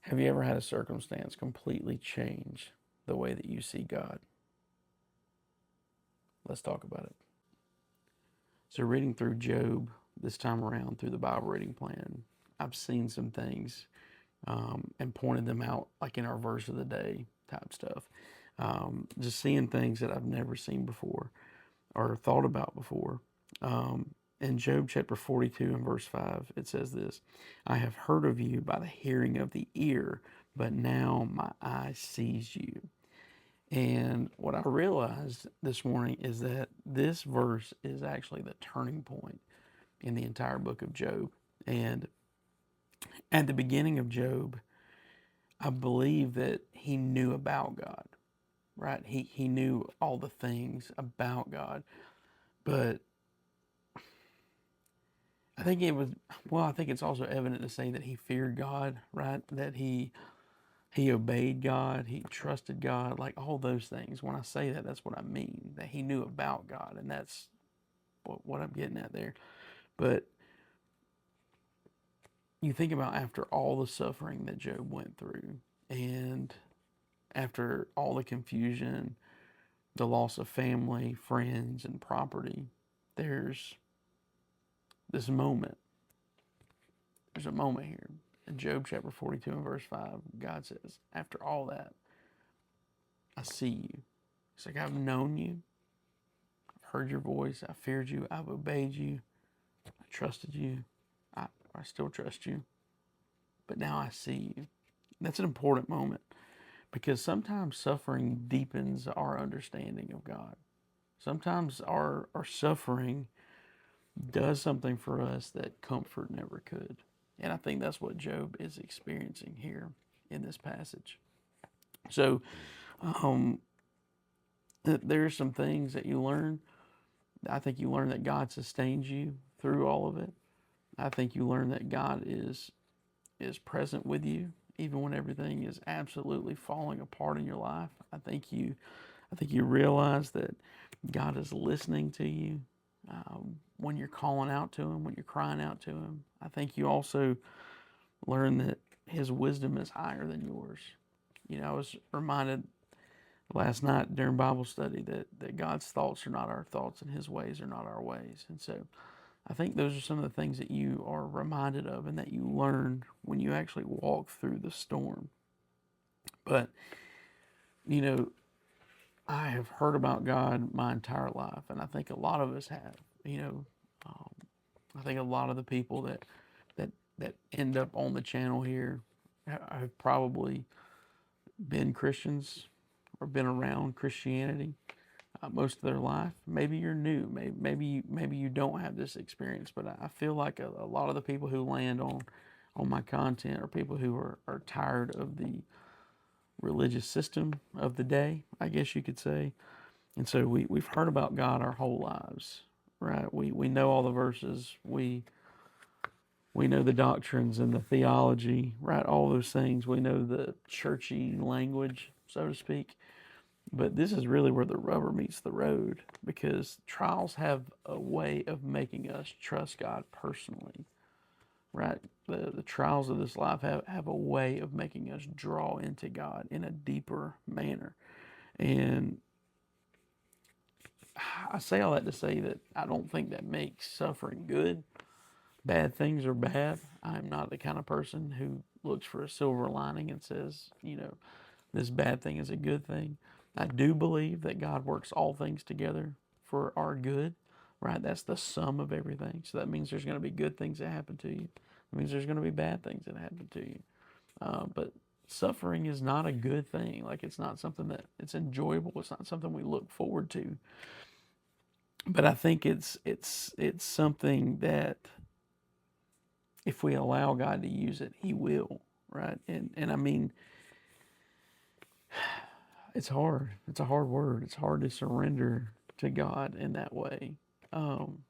Have you ever had a circumstance completely change the way that you see God? Let's talk about it. So, reading through Job this time around through the Bible reading plan, I've seen some things and pointed them out, like in our verse of the day type stuff. Just seeing things that I've never seen before or thought about before. In Job chapter 42 and verse 5, it says this: I have heard of you by the hearing of the ear, but now my eye sees you. And what I realized this morning is that this verse is actually the turning point in the entire book of Job. And at the beginning of Job, I believe that he knew about God, right? He knew all the things about God. But I think I think it's also evident to say that he feared God, right? That he obeyed God, he trusted God, like all those things. When I say that, that's what I mean, that he knew about God, and that's what I'm getting at there. But you think about after all the suffering that Job went through, and after all the confusion, the loss of family, friends, and property, there's this moment. There's a moment here. In Job chapter 42 and verse 5, God says, after all that, I see you. It's like, I've known you, I've heard your voice, I feared you, I've obeyed you, I trusted you, I still trust you, but now I see you. That's an important moment because sometimes suffering deepens our understanding of God. Sometimes our suffering does something for us that comfort never could. And I think that's what Job is experiencing here in this passage. So, um, there are some things that you learn. I think you learn that God sustains you through all of it. I think you learn that God is present with you even when everything is absolutely falling apart in your life. I think you realize that God is listening to you when you're calling out to Him, when you're crying out to Him. I think you also learn that His wisdom is higher than yours. I was reminded last night during Bible study that God's thoughts are not our thoughts and His ways are not our ways. And so I think those are some of the things that you are reminded of and that you learn when you actually walk through the storm. But, you know, I have heard about God my entire life, and I think a lot of us have. Um, I think a lot of the people that that end up on the channel here have probably been Christians or been around Christianity most of their life. Maybe you're new. Maybe you don't have this experience. But I feel like a lot of the people who land on my content are people who are tired of the religious system of the day, I guess you could say. And so we've heard about God our whole lives, right? We know all the verses. We know the doctrines and the theology, right? All those things. We know the churchy language, so to speak. But this is really where the rubber meets the road because trials have a way of making us trust God personally, right? The trials of this life have a way of making us draw into God in a deeper manner. And I say all that to say that I don't think that makes suffering good. Bad things are bad. I'm not the kind of person who looks for a silver lining and says, this bad thing is a good thing. I do believe that God works all things together for our good, right? That's the sum of everything. So that means there's going to be good things that happen to you. It means there's going to be bad things that happen to you. But suffering is not a good thing. Like it's not something that it's enjoyable. It's not something we look forward to. But I think it's something that if we allow God to use it, He will, right? And I mean, it's hard. It's a hard word. It's hard to surrender to God in that way. Um,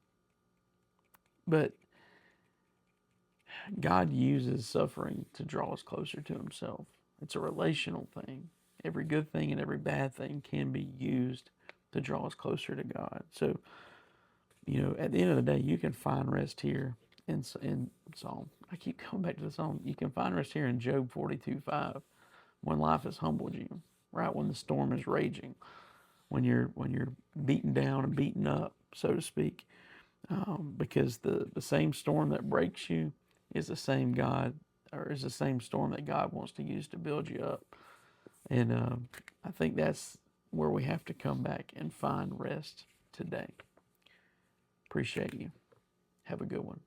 but God uses suffering to draw us closer to Himself. It's a relational thing. Every good thing and every bad thing can be used to draw us closer to God. So, at the end of the day, you can find rest here in Psalm. I keep coming back to the Psalm. You can find rest here in Job 42:5. When life has humbled you, right? When the storm is raging, when you're beaten down and beaten up, so to speak, because the same storm that breaks you is the same God, or is the same storm that God wants to use to build you up. And I think that's where we have to come back and find rest today. Appreciate you. Have a good one.